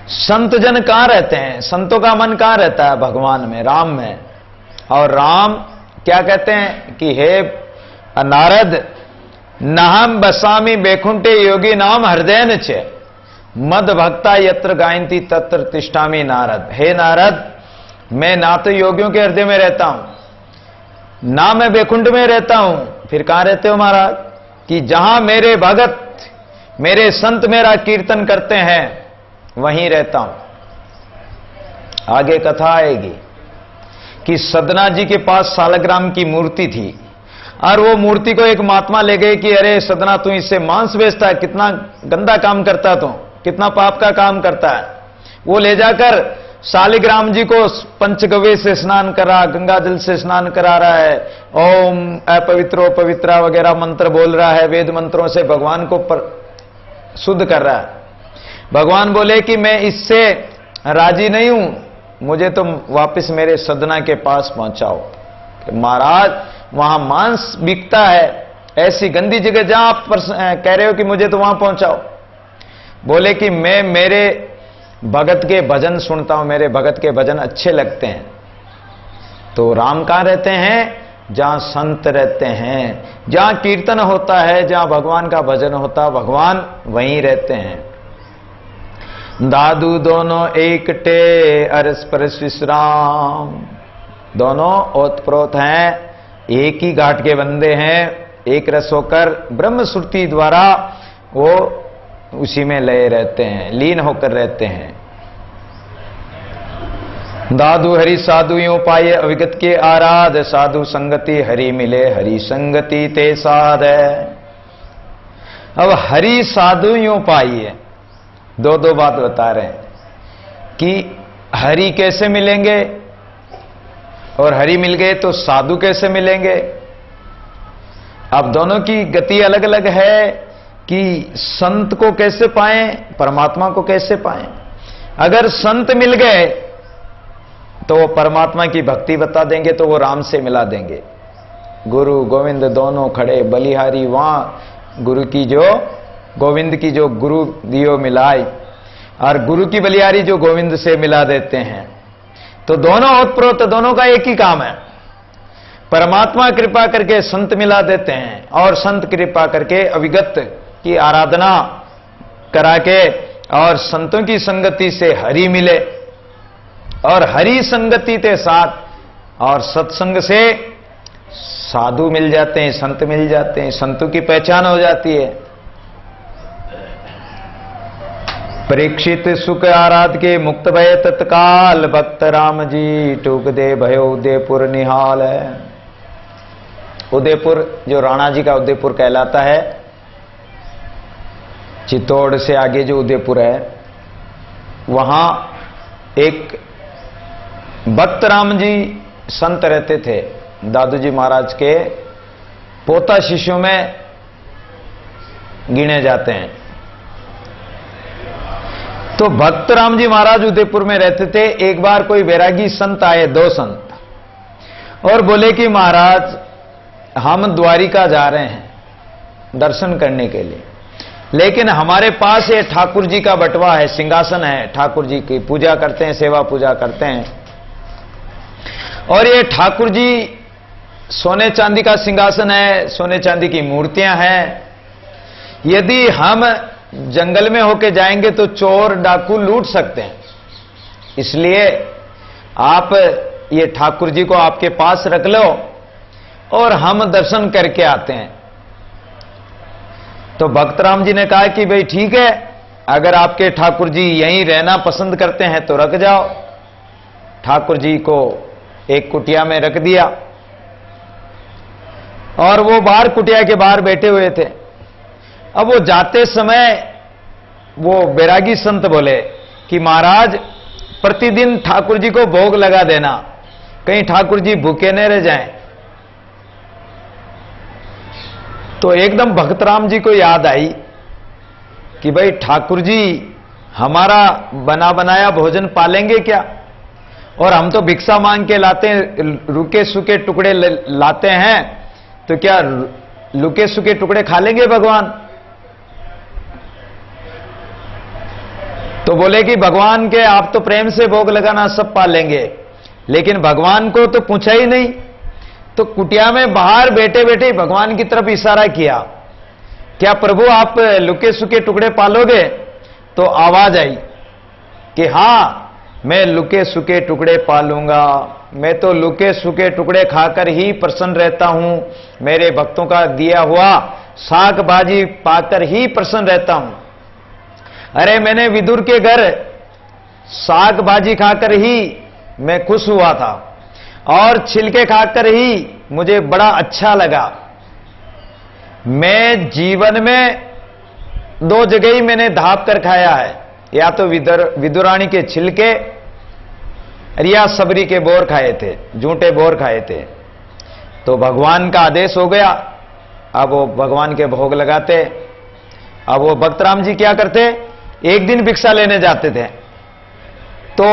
संत जन कहां रहते हैं? संतों का मन कहां रहता है? भगवान में, राम में। और राम क्या कहते हैं कि हे नारद, नहम बसामी बैकुंठे योगी नाम हृदयन च मद भक्ता यत्र गायंती तत्र तिष्ठामी नारद। हे नारद, मैं ना तो योगियों के हृदय में रहता हूं, ना मैं बैकुंठ में रहता हूं। फिर कहां रहते हो महाराज? कि जहां मेरे भगत, मेरे संत मेरा कीर्तन करते हैं, वहीं रहता हूं। आगे कथा आएगी कि सदना जी के पास सालग्राम की मूर्ति थी और वो मूर्ति को एक महात्मा ले गए कि अरे सदना, तू इससे मांस बेचता है, कितना गंदा काम करता तू, कितना पाप का काम करता है। वो ले जाकर शालिग्राम जी को पंचगव्य से स्नान करा, गंगा जल से स्नान करा रहा है, ओम अपवित्रो पवित्रा वगैरह मंत्र बोल रहा है, वेद मंत्रों से भगवान को शुद्ध कर रहा है। भगवान बोले कि मैं इससे राजी नहीं हूं, मुझे तुम वापस मेरे सदना के पास पहुंचाओ। महाराज, वहां मांस बिकता है, ऐसी गंदी जगह जहां आप कह रहे हो कि मुझे तो वहां पहुंचाओ। बोले कि मैं मेरे भगत के भजन सुनता हूं, मेरे भगत के भजन अच्छे लगते हैं। तो राम कहां रहते हैं? जहां संत रहते हैं, जहां कीर्तन होता है, जहां भगवान का भजन होता है, भगवान वहीं रहते हैं। दादू दोनों एक टे अरस परस विश्राम, दोनों ओतप्रोत हैं, एक ही घाट के बंदे हैं, एक रस होकर ब्रह्म श्रुति द्वारा वो उसी में लय रहते हैं, लीन होकर रहते हैं। दादू हरि साधु यूं पाए अविगत के आराध, साधु संगति हरि मिले हरि संगति ते साध है। अब हरि साधु यूं पाइए, दो बात बता रहे हैं कि हरि कैसे मिलेंगे और हरि मिल गए तो साधु कैसे मिलेंगे। अब दोनों की गति अलग अलग है कि संत को कैसे पाएं, परमात्मा को कैसे पाएं। अगर संत मिल गए तो वो परमात्मा की भक्ति बता देंगे, तो वो राम से मिला देंगे। गुरु गोविंद दोनों खड़े बलिहारी, वहां गुरु की जो गोविंद की जो गुरु दियो मिलाई, और गुरु की बलिहारी जो गोविंद से मिला देते हैं। तो दोनों ओतप्रोत, दोनों का एक ही काम है। परमात्मा कृपा करके संत मिला देते हैं और संत कृपा करके अविगत की आराधना करा के और संतों की संगति से हरि मिले, और हरि संगति के साथ और सत्संग से साधु मिल जाते हैं, संत मिल जाते हैं, संतों की पहचान हो जाती है। परीक्षित सुख आराध के मुक्त भय तत्काल, भक्त राम जी टूक दे भयो उदयपुर निहाल है। उदयपुर जो राणा जी का उदयपुर कहलाता है, चित्तौड़ से आगे जो उदयपुर है, वहां एक भक्त राम जी संत रहते थे। दादू जी महाराज के पोता शिष्यों में गिने जाते हैं। तो भक्त राम जी महाराज उदयपुर में रहते थे। एक बार कोई वैरागी संत आए, दो संत, और बोले कि महाराज हम द्वारिका जा रहे हैं दर्शन करने के लिए, लेकिन हमारे पास ये ठाकुर जी का बटवा है, सिंहासन है, ठाकुर जी की पूजा करते हैं, सेवा पूजा करते हैं, और ये ठाकुर जी सोने चांदी का सिंहासन है, सोने चांदी की मूर्तियां हैं। यदि हम जंगल में होके जाएंगे तो चोर डाकू लूट सकते हैं, इसलिए आप ये ठाकुर जी को आपके पास रख लो और हम दर्शन करके आते हैं। तो भक्तराम जी ने कहा कि भाई ठीक है, अगर आपके ठाकुर जी यहीं रहना पसंद करते हैं तो रख जाओ। ठाकुर जी को एक कुटिया में रख दिया और वो बाहर कुटिया के बाहर बैठे हुए थे। अब वो जाते समय वो बैरागी संत बोले कि महाराज प्रतिदिन ठाकुर जी को भोग लगा देना, कहीं ठाकुर जी भूखे न रह जाएं। तो एकदम भक्तराम जी को याद आई कि भाई ठाकुर जी हमारा बना बनाया भोजन पालेंगे क्या, और हम तो भिक्षा मांग के लाते हैं, रुके सूखे टुकड़े लाते हैं, तो क्या लुके सूखे टुकड़े खा लेंगे भगवान। तो बोले कि भगवान के आप तो प्रेम से भोग लगाना सब पा लेंगे, लेकिन भगवान को तो पूछा ही नहीं। तो कुटिया में बाहर बैठे बैठे भगवान की तरफ इशारा किया, क्या प्रभु आप लुके सुके टुकड़े पालोगे? तो आवाज आई कि हां, मैं लुके सुके टुकड़े पालूंगा, मैं तो लुके सुके टुकड़े खाकर ही प्रसन्न रहता हूं, मेरे भक्तों का दिया हुआ साग भाजी पाकर ही प्रसन्न रहता हूं। अरे मैंने विदुर के घर साग भाजी खाकर ही मैं खुश हुआ था, और छिलके खाकर ही मुझे बड़ा अच्छा लगा। मैं जीवन में 2 जगह ही मैंने धाप कर खाया है, या तो विदुरानी के छिलके या सबरी के बोर खाए थे, झूठे बोर खाए थे। तो भगवान का आदेश हो गया, अब वो भगवान के भोग लगाते। अब वो भक्त राम जी क्या करते, एक दिन भिक्षा लेने जाते थे, तो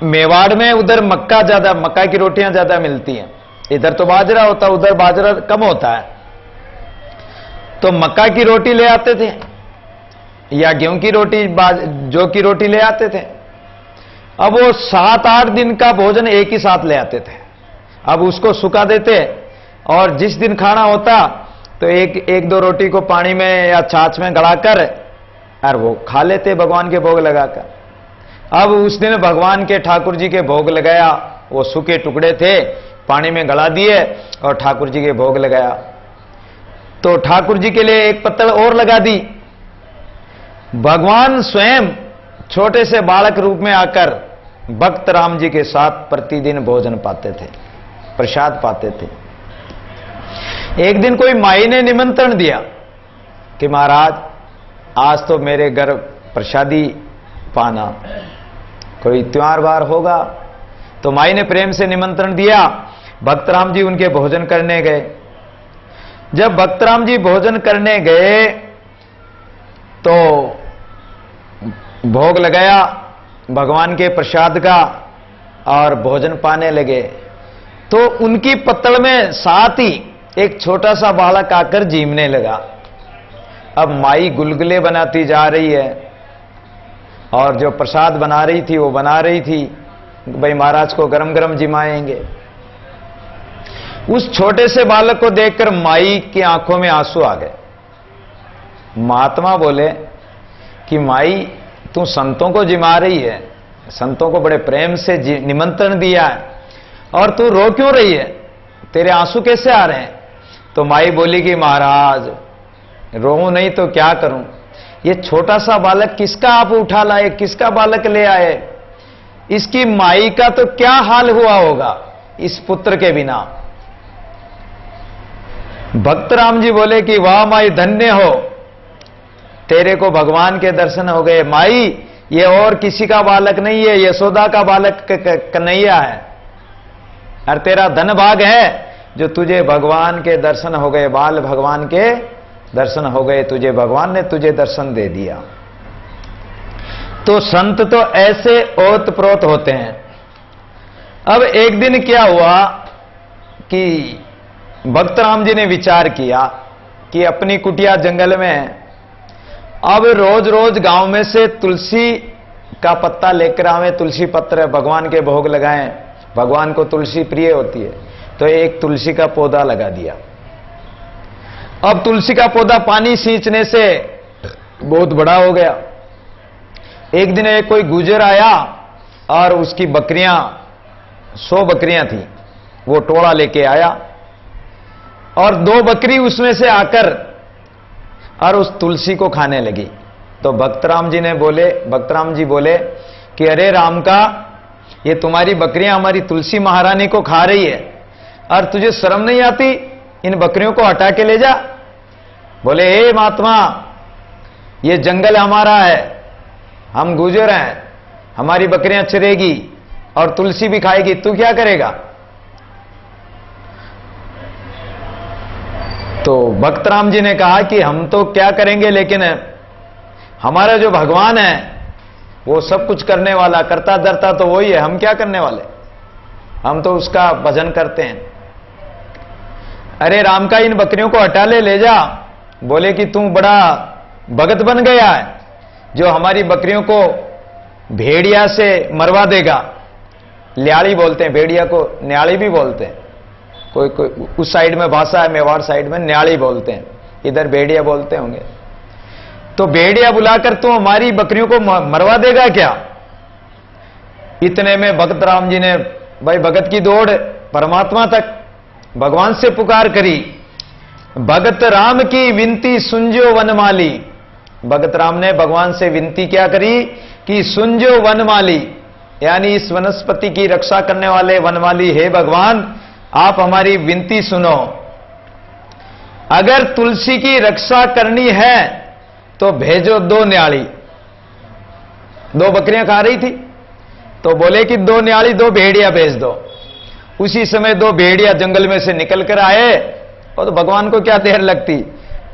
मेवाड़ में उधर मक्का की रोटियां ज्यादा मिलती हैं, इधर तो बाजरा होता, उधर बाजरा कम होता है। तो मक्का की रोटी ले आते थे या गेहूं की रोटी, जौ की रोटी ले आते थे। अब वो 7-8 दिन का भोजन एक ही साथ ले आते थे। अब उसको सुखा देते, और जिस दिन खाना होता तो एक 2 रोटी को पानी में या छाछ में गड़ाकर और वो खा लेते भगवान के भोग लगाकर। अब उस दिन भगवान के ठाकुर जी के भोग लगाया, वो सूखे टुकड़े थे, पानी में गला दिए और ठाकुर जी के भोग लगाया। तो ठाकुर जी के लिए एक पत्तल और लगा दी। भगवान स्वयं छोटे से बालक रूप में आकर भक्त राम जी के साथ प्रतिदिन भोजन पाते थे, प्रसाद पाते थे। एक दिन कोई माई ने निमंत्रण दिया कि महाराज आज तो मेरे घर प्रसादी पाना, कोई त्योहार वार होगा। तो माई ने प्रेम से निमंत्रण दिया, भक्त राम जी उनके भोजन करने गए। जब भक्त राम जी भोजन करने गए तो भोग लगाया भगवान के प्रसाद का और भोजन पाने लगे। तो उनकी पत्तल में साथ ही एक छोटा सा बालक आकर जीमने लगा। अब माई गुलगुले बनाती जा रही है और जो प्रसाद बना रही थी वो बना रही थी, भाई महाराज को गरम गरम जिमाएंगे। उस छोटे से बालक को देखकर माई की आंखों में आंसू आ गए। महात्मा बोले कि माई तू संतों को जिमा रही है, संतों को बड़े प्रेम से निमंत्रण दिया है, और तू रो क्यों रही है, तेरे आंसू कैसे आ रहे हैं? तो माई बोली कि महाराज रोऊं नहीं तो क्या करूं, ये छोटा सा बालक किसका आप उठा लाए, किसका बालक ले आए, इसकी माई का तो क्या हाल हुआ होगा इस पुत्र के बिना। भक्त राम जी बोले कि वाह माई धन्य हो, तेरे को भगवान के दर्शन हो गए। माई ये और किसी का बालक नहीं है, यशोदा का बालक कन्हैया है, और तेरा धन भाग है जो तुझे भगवान के दर्शन हो गए, बाल भगवान के दर्शन हो गए, तुझे भगवान ने तुझे दर्शन दे दिया। तो संत तो ऐसे ओत प्रोत होते हैं। अब एक दिन क्या हुआ कि भक्त राम जी ने विचार किया कि अपनी कुटिया जंगल में अब रोज रोज गांव में से तुलसी का पत्ता लेकर आवे, तुलसी पत्र भगवान के भोग लगाएं, भगवान को तुलसी प्रिय होती है। तो एक तुलसी का पौधा लगा दिया। अब तुलसी का पौधा पानी सींचने से बहुत बड़ा हो गया। एक दिन एक कोई गुजर आया और उसकी बकरियां 100 बकरियां थी, वो टोड़ा लेके आया और 2 बकरी उसमें से आकर और उस तुलसी को खाने लगी। तो भक्त राम जी बोले कि अरे राम का, ये तुम्हारी बकरियां हमारी तुलसी महारानी को खा रही है और तुझे शर्म नहीं आती, इन बकरियों को हटा के ले जा। बोले हे महात्मा, ये जंगल हमारा है, हम गुजर हैं, हमारी बकरियां चरेगी और तुलसी भी खाएगी, तू क्या करेगा? तो भक्त राम जी ने कहा कि हम तो क्या करेंगे, लेकिन हमारा जो भगवान है वो सब कुछ करने वाला, करता धरता तो वही है, हम क्या करने वाले, हम तो उसका भजन करते हैं। अरे राम का, इन बकरियों को हटा ले जा। बोले कि तू बड़ा भगत बन गया है जो हमारी बकरियों को भेड़िया से मरवा देगा। ल्याली बोलते हैं भेड़िया को, न्याली भी बोलते हैं। कोई कोई उस साइड में भाषा है, मेवाड़ साइड में न्याली बोलते हैं, इधर भेड़िया बोलते होंगे। तो भेड़िया बुलाकर तू हमारी बकरियों को मरवा देगा क्या? इतने में भगत राम जी ने, भाई भगत की दौड़ परमात्मा तक, भगवान से पुकार करी। भगत राम की विनती सुनजो वनमाली। भगत राम ने भगवान से विनती क्या करी कि सुनजो वनमाली, यानी इस वनस्पति की रक्षा करने वाले वनमाली, हे भगवान आप हमारी विनती सुनो। अगर तुलसी की रक्षा करनी है तो भेजो 2 न्याली। 2 बकरियां खा रही थी तो बोले कि 2 न्याली 2 भेड़िया भेज दो। उसी समय 2 भेड़िया जंगल में से निकल कर आए, और तो भगवान को क्या देर लगती,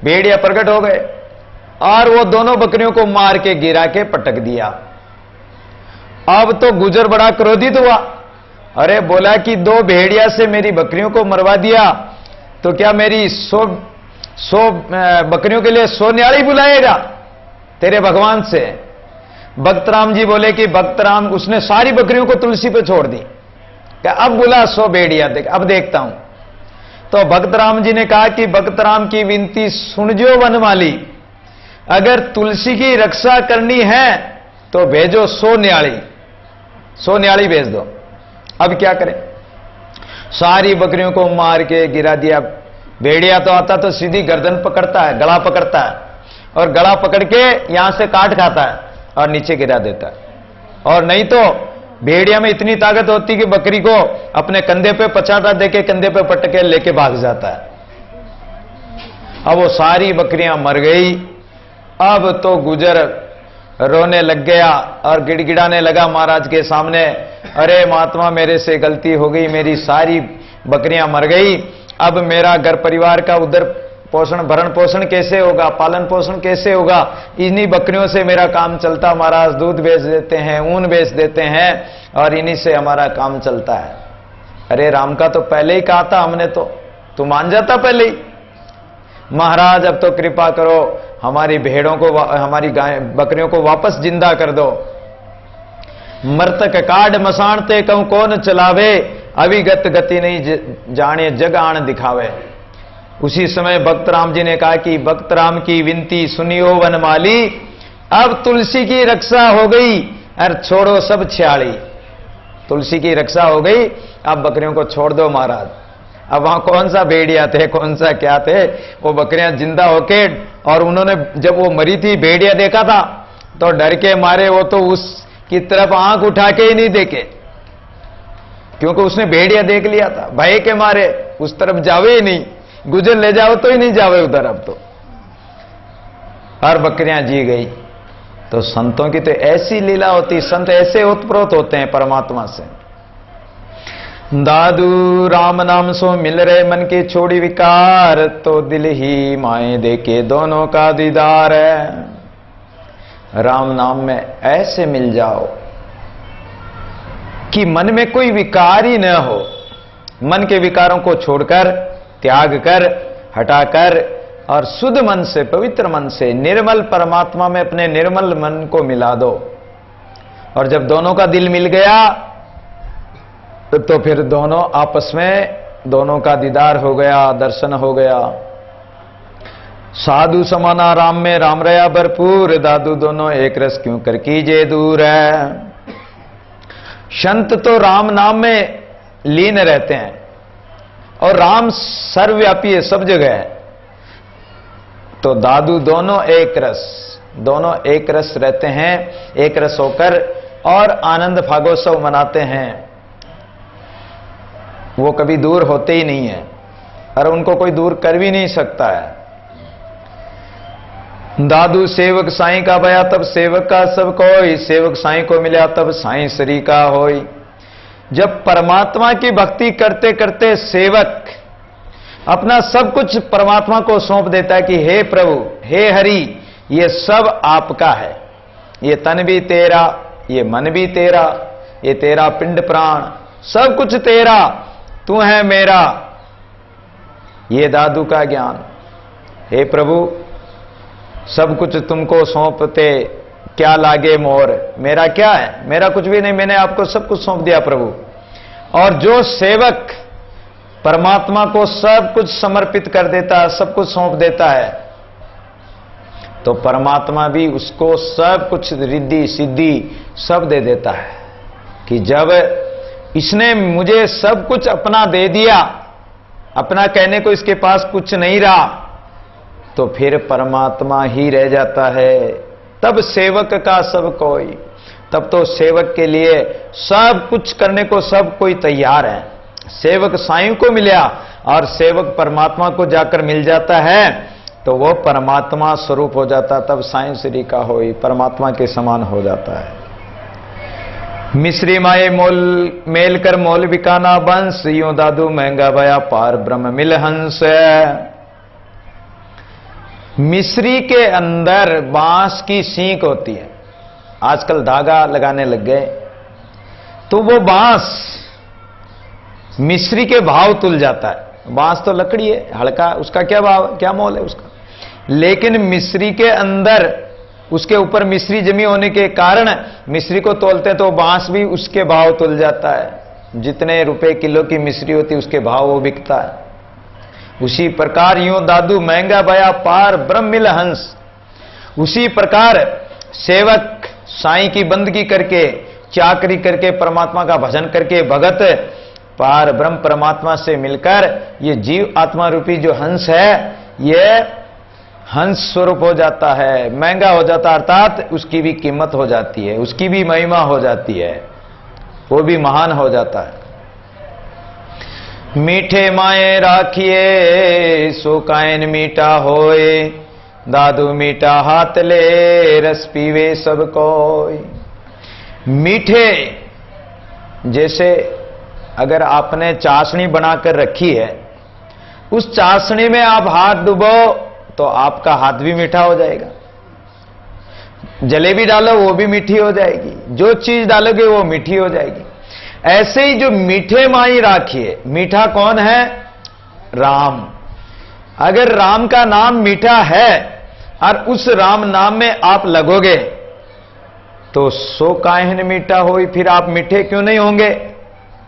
भेड़िया प्रकट हो गए और वो दोनों बकरियों को मार के गिरा के पटक दिया। अब तो गुजर बड़ा क्रोधित हुआ, अरे बोला कि 2 भेड़िया से मेरी बकरियों को मरवा दिया तो क्या मेरी 100 बकरियों के लिए 100 न्याली बुलाएगा तेरे भगवान से? भक्त राम जी बोले कि भक्त राम, उसने सारी बकरियों को तुलसी पे छोड़ दी, क्या अब बुला 100 भेड़िया देख, अब देखता हूं। तो भक्त राम जी ने कहा कि भक्त राम की विनती सुनजो वनमाली, अगर तुलसी की रक्षा करनी है तो भेजो 100 न्याली, 100 न्याली भेज दो। अब क्या करें? सारी बकरियों को मार के गिरा दिया। भेड़िया तो आता तो सीधी गर्दन पकड़ता है, गला पकड़ता है, और गला पकड़ के यहां से काट खाता है और नीचे गिरा देता है। और नहीं तो भेड़िया में इतनी ताकत होती कि बकरी को अपने कंधे पे पछाड़ा देके कंधे पे पटक के लेके भाग जाता है। अब वो सारी बकरियां मर गई। अब तो गुजर रोने लग गया और गिड़गिड़ाने लगा महाराज के सामने, अरे महात्मा मेरे से गलती हो गई, मेरी सारी बकरियां मर गई, अब मेरा घर परिवार का उधर पोषण भरण पोषण कैसे होगा, पालन पोषण कैसे होगा? इन्हीं बकरियों से मेरा काम चलता महाराज, दूध बेच देते हैं, ऊन बेच देते हैं और इन्हीं से हमारा काम चलता है। अरे राम का तो पहले ही कहा था हमने, तो तू मान जाता पहले ही। महाराज अब तो कृपा करो, हमारी भेड़ों को, हमारी गाय बकरियों को वापस जिंदा कर दो। मृतक काड मसाणते कहूं कौन चलावे, अविगत गति नहीं जाने जग आन दिखावे। उसी समय भक्त राम जी ने कहा कि भक्त राम की विनती सुनियो वनमाली, अब तुलसी की रक्षा हो गई और छोड़ो सब छयाली। तुलसी की रक्षा हो गई, अब बकरियों को छोड़ दो महाराज। अब वहां कौन सा भेड़िया थे, कौन सा क्या थे, वो बकरियां जिंदा होके, और उन्होंने जब वो मरी थी भेड़िया देखा था तो डर के मारे वो तो उसकी तरफ आंख उठा के ही नहीं देखे, क्योंकि उसने भेड़िया देख लिया था। भय के मारे उस तरफ जावे ही नहीं, गुजर ले जाओ तो ही नहीं जावे उधर। अब तो हर बकरियां जी गई। तो संतों की तो ऐसी लीला होती, संत ऐसे ओतप्रोत होते हैं परमात्मा से। दादू राम नाम सो मिल रहे मन की छोड़ी विकार, तो दिल ही माए देके दोनों का दीदार है। राम नाम में ऐसे मिल जाओ कि मन में कोई विकार ही न हो। मन के विकारों को छोड़कर, त्याग कर, हटाकर, और शुद्ध मन से, पवित्र मन से, निर्मल परमात्मा में अपने निर्मल मन को मिला दो। और जब दोनों का दिल मिल गया तो फिर दोनों आपस में, दोनों का दीदार हो गया, दर्शन हो गया। साधु समाना राम में राम रया भरपूर, दादू दोनों एक रस क्यों कर कीजिए दूर है। संत तो राम नाम में लीन रहते हैं और राम सर्वव्यापी है, सब जगह है। तो दादू दोनों एक रस, दोनों एक रस रहते हैं, एक रस होकर और आनंद फागोत्सव मनाते हैं। वो कभी दूर होते ही नहीं है और उनको कोई दूर कर भी नहीं सकता है। दादू सेवक साईं का भया तब सेवक का सब कोई, सेवक साईं को मिला तब साईं सरी का होई। जब परमात्मा की भक्ति करते करते सेवक अपना सब कुछ परमात्मा को सौंप देता है कि हे प्रभु, हे हरि, ये सब आपका है, ये तन भी तेरा, ये मन भी तेरा, ये तेरा पिंड प्राण, सब कुछ तेरा, तू है मेरा। ये दादू का ज्ञान, हे प्रभु सब कुछ तुमको सौंपते क्या लागे मोर, मेरा क्या है, मेरा कुछ भी नहीं, मैंने आपको सब कुछ सौंप दिया प्रभु। और जो सेवक परमात्मा को सब कुछ समर्पित कर देता है, सब कुछ सौंप देता है, तो परमात्मा भी उसको सब कुछ रिद्धि सिद्धि सब दे देता है। कि जब इसने मुझे सब कुछ अपना दे दिया, अपना कहने को इसके पास कुछ नहीं रहा, तो फिर परमात्मा ही रह जाता है। तब सेवक का सब कोई, तब तो सेवक के लिए सब कुछ करने को सब कोई तैयार है। सेवक साईं को मिला और सेवक परमात्मा को जाकर मिल जाता है, तो वो परमात्मा स्वरूप हो जाता, तब साईं श्री का होई परमात्मा के समान हो जाता है। मिश्री माए मोल मेल कर मोल बिकाना बंस, यूं दादू महंगा भया पार ब्रह्म मिल हंस। मिश्री के अंदर बांस की सींक होती है, आजकल धागा लगाने लग गए, तो वो बांस मिश्री के भाव तुल जाता है। बांस तो लकड़ी है, हल्का, उसका क्या भाव, क्या मोल है उसका, लेकिन मिश्री के अंदर उसके ऊपर मिश्री जमी होने के कारण मिश्री को तोलते हैं तो बांस भी उसके भाव तुल जाता है। जितने रुपए किलो की मिश्री होती है उसके भाव वो बिकता है। उसी प्रकार यूं दादू महंगा बया पार ब्रह्म मिल हंस। उसी प्रकार सेवक साईं की बंदगी करके, चाकरी करके, परमात्मा का भजन करके, भगत पार ब्रह्म परमात्मा से मिलकर ये जीव आत्मा रूपी जो हंस है, ये हंस स्वरूप हो जाता है, महंगा हो जाता है, अर्थात उसकी भी कीमत हो जाती है, उसकी भी महिमा हो जाती है, वो भी महान हो जाता है। मीठे माए राखिए सो कायन मीठा होए, दादू मीठा हाथ ले रस पीवे सब कोई। मीठे, जैसे अगर आपने चाशनी बनाकर रखी है, उस चाशनी में आप हाथ डुबो तो आपका हाथ भी मीठा हो जाएगा। जलेबी डालो वो भी मीठी हो जाएगी, जो चीज डालोगे वो मीठी हो जाएगी। ऐसे ही जो मीठे माई राखिए, मीठा कौन है, राम। अगर राम का नाम मीठा है और उस राम नाम में आप लगोगे तो सो काहिन मीठा होई, फिर आप मीठे क्यों नहीं होंगे,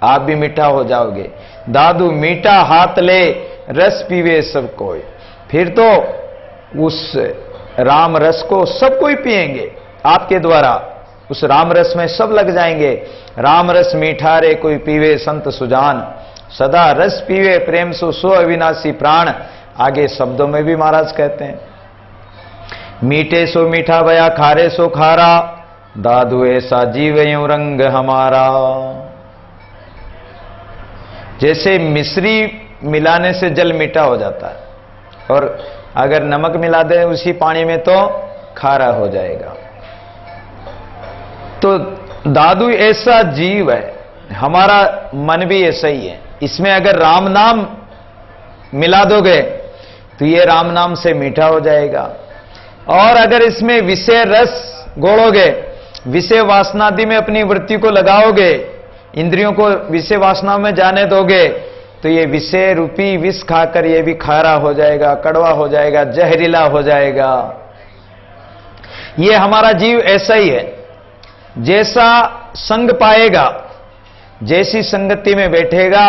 आप भी मीठा हो जाओगे। दादू मीठा हाथ ले रस पीवे सब कोई, फिर तो उस राम रस को सब कोई पिएंगे आपके द्वारा, उस राम रस में सब लग जाएंगे। राम रस मीठा रे कोई पीवे संत सुजान, सदा रस पीवे प्रेम सो अविनाशी प्राण। आगे शब्दों में भी महाराज कहते हैं, मीठे सो मीठा भया खारे सो खारा, दादू ऐसा जीव यूं रंग हमारा। जैसे मिश्री मिलाने से जल मीठा हो जाता है, और अगर नमक मिला दे उसी पानी में तो खारा हो जाएगा। तो दादू ऐसा जीव है, हमारा मन भी ऐसा ही है। इसमें अगर राम नाम मिला दोगे तो ये राम नाम से मीठा हो जाएगा। और अगर इसमें विषय रस घोड़ोगे, विषय वासनादि में अपनी वृत्ति को लगाओगे, इंद्रियों को विषय वासना में जाने दोगे, तो ये विषय रूपी विष खाकर ये भी खारा हो जाएगा, कड़वा हो जाएगा, जहरीला हो जाएगा। ये हमारा जीव ऐसा ही है, जैसा संग पाएगा, जैसी संगति में बैठेगा,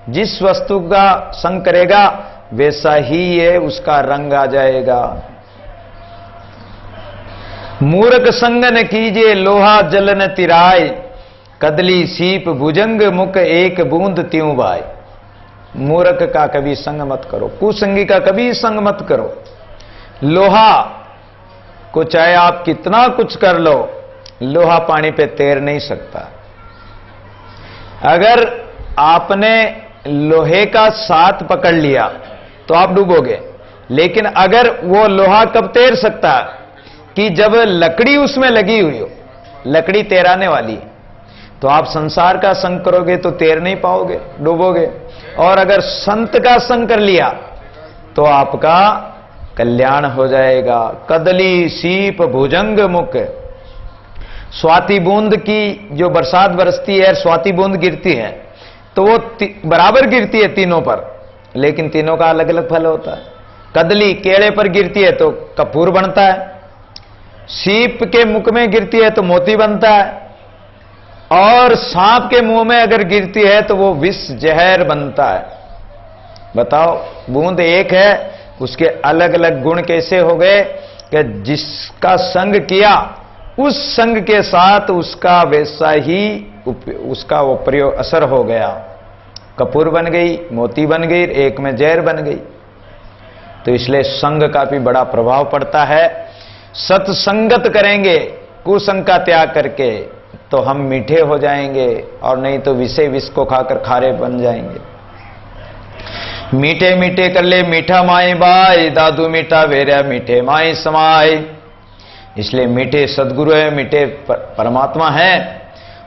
जिस वस्तु का संग करेगा, वैसा ही ये उसका रंग आ जाएगा। मूर्ख संग न कीजिए लोहा जल न तिराय, कदली सीप भुजंग मुख एक बूंद त्यों बाय। मूर्ख का कभी संग मत करो, कुसंगी का कभी संग मत करो। लोहा को चाहे आप कितना कुछ कर लो, लोहा पानी पे तैर नहीं सकता। अगर आपने लोहे का साथ पकड़ लिया तो आप डूबोगे, लेकिन अगर वो लोहा कब तैर सकता है कि जब लकड़ी उसमें लगी हुई हो, लकड़ी तैराने वाली है। तो आप संसार का संग करोगे तो तैर नहीं पाओगे, डूबोगे। और अगर संत का संग कर लिया तो आपका कल्याण हो जाएगा। कदली सीप भुजंग मुख, स्वाति बूंद की जो बरसात बरसती है, स्वाति बूंद गिरती है तो वो बराबर गिरती है तीनों पर, लेकिन तीनों का अलग अलग फल होता है। कदली केले पर गिरती है तो कपूर बनता है, सीप के मुख में गिरती है तो मोती बनता है, और सांप के मुंह में अगर गिरती है तो वो विष जहर बनता है। बताओ, बूंद एक है, उसके अलग अलग गुण कैसे हो गए कि जिसका संग किया उस संग के साथ उसका वैसा ही उसका वो प्रयोग असर हो गया। कपूर बन गई, मोती बन गई, एक में जहर बन गई। तो इसलिए संग का भी बड़ा प्रभाव पड़ता है। सत्संगत करेंगे कुसंग का त्याग करके तो हम मीठे हो जाएंगे, और नहीं तो विषय विष को खाकर खारे बन जाएंगे। मीठे मीठे कर ले मीठा माई बाई, दादू मीठा वेरा मीठे माई समाई। इसलिए मीठे सदगुरु है, मीठे परमात्मा है।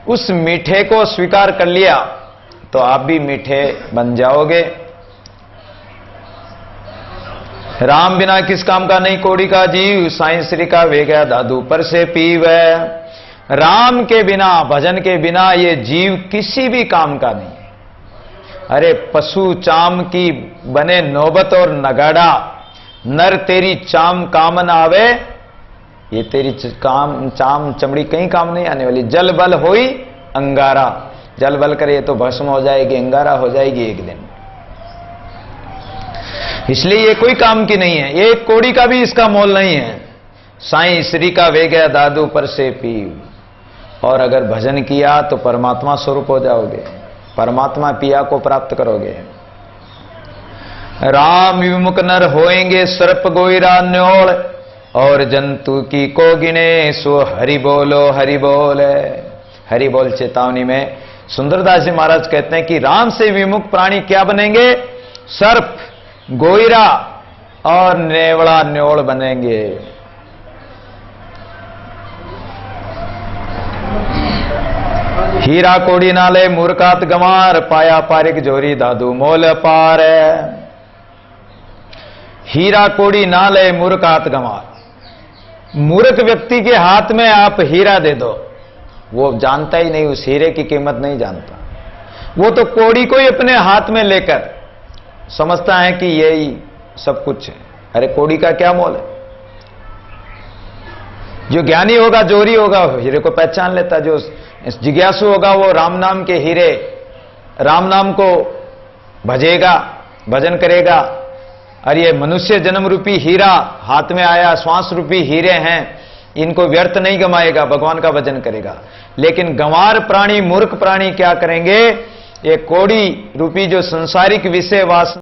उस मीठे को स्वीकार कर लिया तो आप भी मीठे बन जाओगे। राम बिना किस काम का नहीं कोड़ी का जीव, साईं श्री का वे गया दादू पर से पीवे। राम के बिना, भजन के बिना ये जीव किसी भी काम का नहीं है। अरे पशु चाम की बने नौबत और नगाड़ा, नर तेरी चाम कामन आवे, ये तेरी चाम चमड़ी कहीं काम नहीं आने वाली। जल बल होई अंगारा, जल बल करे तो भस्म हो जाएगी, अंगारा हो जाएगी एक दिन। इसलिए ये कोई काम की नहीं है, एक कोड़ी का भी इसका मोल नहीं है। साईं श्री का वे गया दादू पर से पीव। और अगर भजन किया तो परमात्मा स्वरूप हो जाओगे, परमात्मा पिया को प्राप्त करोगे। राम विमुख नर होएंगे सर्प गोईरा न्योल, और जंतु की को गिने सो हरि बोलो हरि बोल। हरि बोल चेतावनी में सुंदरदास जी महाराज कहते हैं कि राम से विमुख प्राणी क्या बनेंगे? सर्प, गोईरा और नेवड़ा न्योल बनेंगे। हीरा कोड़ी नाले मूर्खात गंवार, पाया पारिक जोरी दादू मोल पार। हीरा कोड़ी नाले मूर्खात गंवार, मूर्ख व्यक्ति के हाथ में आप हीरा दे दो, वो जानता ही नहीं, उस हीरे की कीमत नहीं जानता। वो तो कोड़ी को ही अपने हाथ में लेकर समझता है कि यही सब कुछ है। अरे कोड़ी का क्या मोल है? जो ज्ञानी होगा, जोरी होगा, हीरे को पहचान लेता। जो जिज्ञासु होगा वो राम नाम के हीरे, राम नाम को भजेगा, भजन करेगा। और ये मनुष्य जन्म रूपी हीरा हाथ में आया, श्वास रूपी हीरे हैं, इनको व्यर्थ नहीं गमाएगा, भगवान का भजन करेगा। लेकिन गंवार प्राणी, मूर्ख प्राणी क्या करेंगे? ये कोड़ी रूपी जो संसारिक विषय वासना